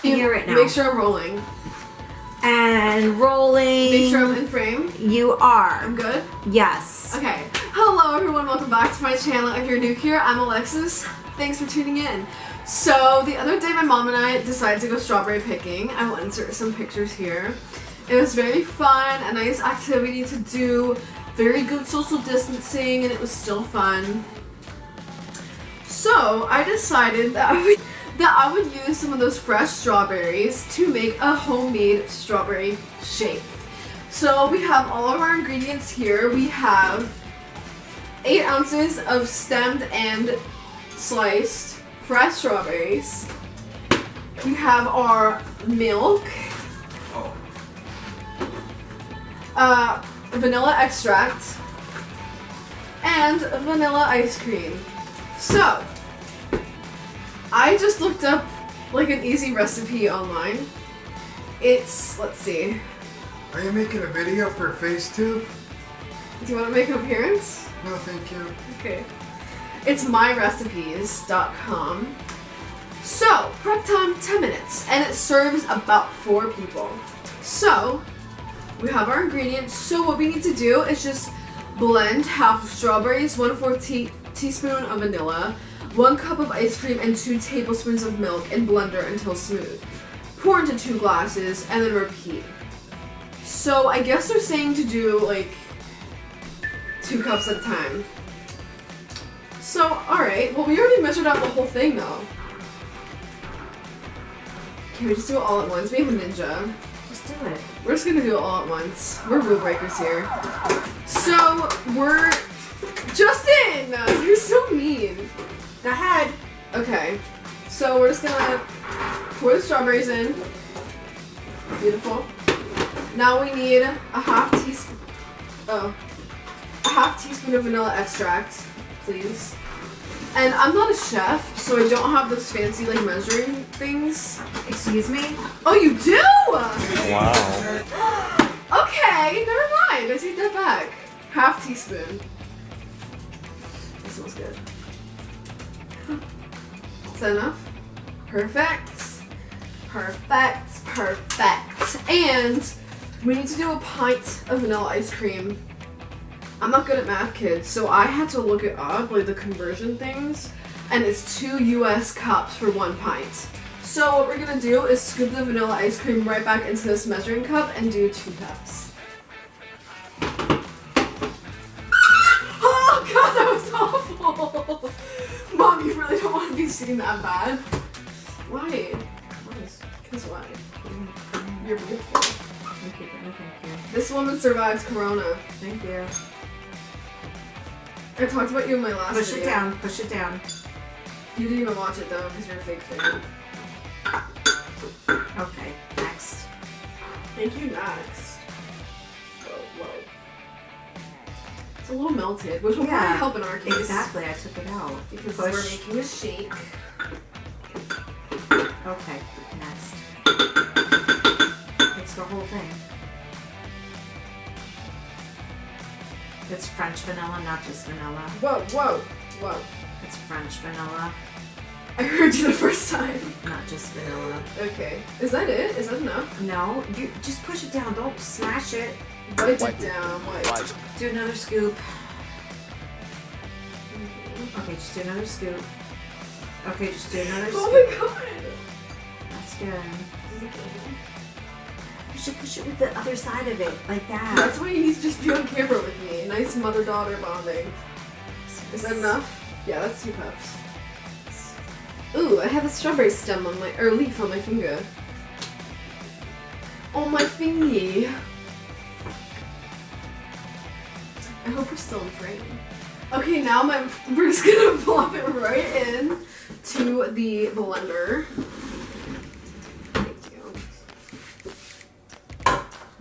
can hear it now. Make sure I'm rolling. And rolling. Make sure I'm in frame. You are. I'm good? Yes. Okay. Hello everyone, welcome back to my channel. If you're new here, I'm Alexis. Thanks for tuning in. So the other day my mom and I decided to go strawberry picking. I will insert some pictures here. It was very fun, a nice activity to do, very good social distancing, and it was still fun. So I decided that I would use some of those fresh strawberries to make a homemade strawberry shake. So we have all of our ingredients here. We have 8 ounces of stemmed and sliced fresh strawberries. We have our milk, vanilla extract, and vanilla ice cream. So, I just looked up like an easy recipe online. It's, let's see. Are you making a video for FaceTube? Do you want to make an appearance? No, thank you. Okay. It's myrecipes.com. So, prep time 10 minutes, and it serves about 4 people. So, we have our ingredients. So what we need to do is just blend half of strawberries, 1/4 teaspoon of vanilla, 1 cup of ice cream, and 2 tablespoons of milk in blender until smooth. Pour into 2 glasses, and then repeat. So I guess they're saying to do like 2 cups at a time. So, alright, well we already measured out the whole thing though. Can we just do it all at once? We have a ninja. Just do it. We're just gonna do it all at once. We're rule breakers here. So, we're... Justin! You're so mean. Go ahead. Okay. So, we're just gonna pour the strawberries in. Beautiful. Now we need a half teaspoon of vanilla extract, please. And I'm not a chef, so I don't have those fancy like measuring things. Excuse me? Oh, you do? Wow. Okay, never mind. I take that back. Half teaspoon. That smells good. Is that enough? Perfect. Perfect. Perfect. And we need to do a pint of vanilla ice cream. I'm not good at math, kids, so I had to look it up, like the conversion things, and it's 2 US cups for 1 pint. So what we're gonna do is scoop the vanilla ice cream right back into this measuring cup and do 2 cups. Oh god, that was awful! Mom, you really don't want to be seeing that bad. Why? Because why? You're beautiful. Thank you. This woman survived Corona. Thank you. I talked about you in my last Push video. it down. Push it down. You didn't even watch it though, because you're a fake fan. Okay, next. Thank you, next. Whoa. It's a little melted, which will probably help in our case. Exactly, I took it out. Because Push. we're making a shake. Okay, next. It's the whole thing. It's French vanilla, not just vanilla. Whoa. It's French vanilla, I heard you the first time. not just vanilla. Okay. Is that it? Is that enough? No, you just push it down. Don't smash it. Wipe it down. Wipe. Do another scoop. Okay, just do another scoop. Okay, just do another scoop. Oh my god. That's good. You should push it with the other side of it, like that. That's why you need to just be on camera with me. Nice mother-daughter bonding. Is that enough? Yeah, that's 2 cups. Ooh, I have a strawberry stem on my, or leaf on my finger. On my fingy. I hope we're still in frame. Okay, now we're just gonna plop it right in to the blender. Thank you.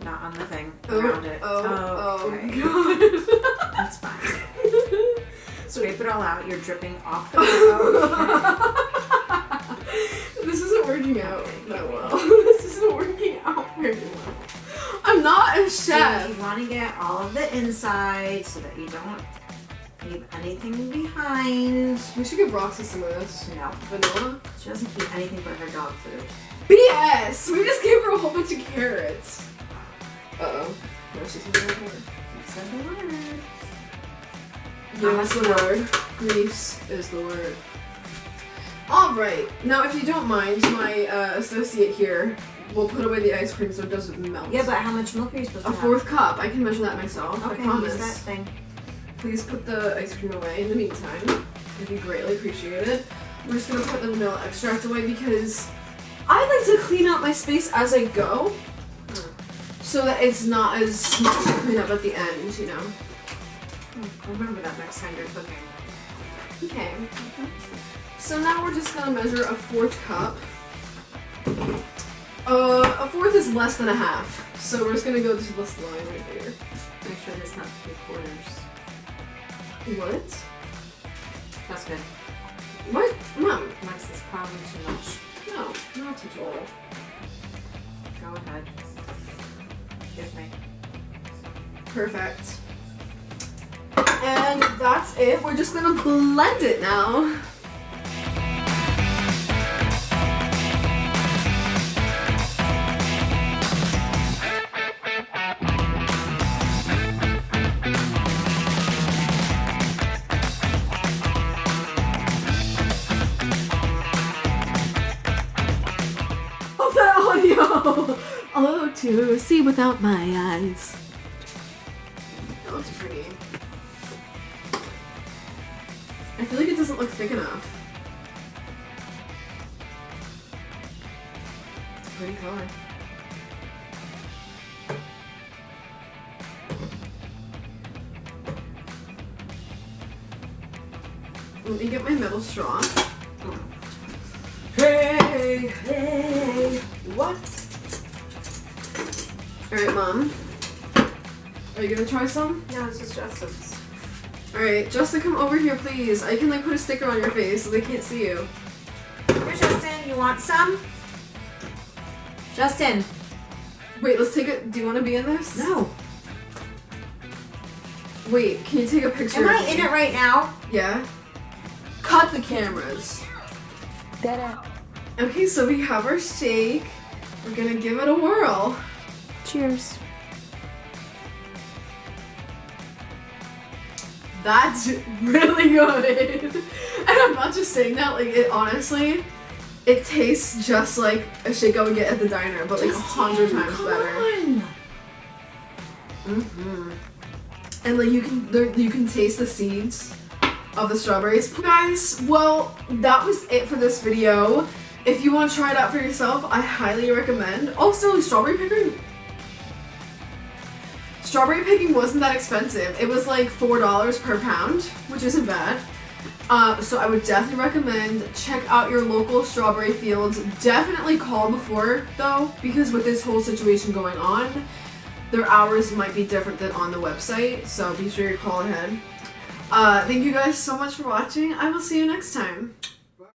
Not on the thing. Oh, Around it. oh okay. god. That's fine. Scrape it all out. You're dripping off the This isn't working out that well. This isn't working out very well. I'm not a chef. So you want to get all of the inside so that you don't leave anything behind. We should give Roxy some of this. No. Vanilla? She doesn't eat anything but her dog food. BS! We just gave her a whole bunch of carrots. Uh-oh. No, she's gonna go over. Said the word. Yeah, that's the word. Grease is the word. Alright, now if you don't mind, my associate here will put away the ice cream so it doesn't melt. Yeah, but how much milk are you supposed to A have? 4th cup. I can measure that myself. Okay, I promise. use that thing. Please put the ice cream away in the meantime. It'd be greatly appreciated. We're just gonna put the vanilla extract away because I like to clean out my space as I go so that it's not as much to clean up at the end, you know? Remember that next time you're cooking. Okay. So now we're just gonna measure a 4th cup. A 4th is less than a half, so we're just gonna go to this line right here. Make sure there's not 3/4. What? That's good. What? Mom. Max is probably too much. No, not at all. Go ahead. Give me. Perfect. And that's it. We're just gonna blend it now. Oh, that audio! Oh, to see without my eyes. That looks pretty. I feel like it doesn't look thick enough. It's a pretty color. Let me get my metal straw. Hey, hey, what? Alright, Mom. Are you gonna try some? No, this is Justin's. Alright, Justin, come over here, please. I can, like, put a sticker on your face so they can't see you. Here, Justin, you want some? Justin! Wait, let's take it. Do you want to be in this? No. Wait, can you take a picture Am of I me? in it right now? Yeah. Cut the cameras. Okay, so we have our shake. We're gonna give it a whirl. Cheers. That's really good. And I'm not just saying that, like, it honestly, it tastes just like a shake I would get at the diner, but like 100 times better. Mm-hmm. And like you can taste the seeds of the strawberries. Guys, well, that was it for this video. If you want to try it out for yourself, I highly recommend. Also, strawberry picking wasn't that expensive. It was like $4 per pound, which isn't bad. So I would definitely recommend check out your local strawberry fields. Definitely call before though, because with this whole situation going on, their hours might be different than on the website. So be sure you call ahead. Thank you guys so much for watching. I will see you next time.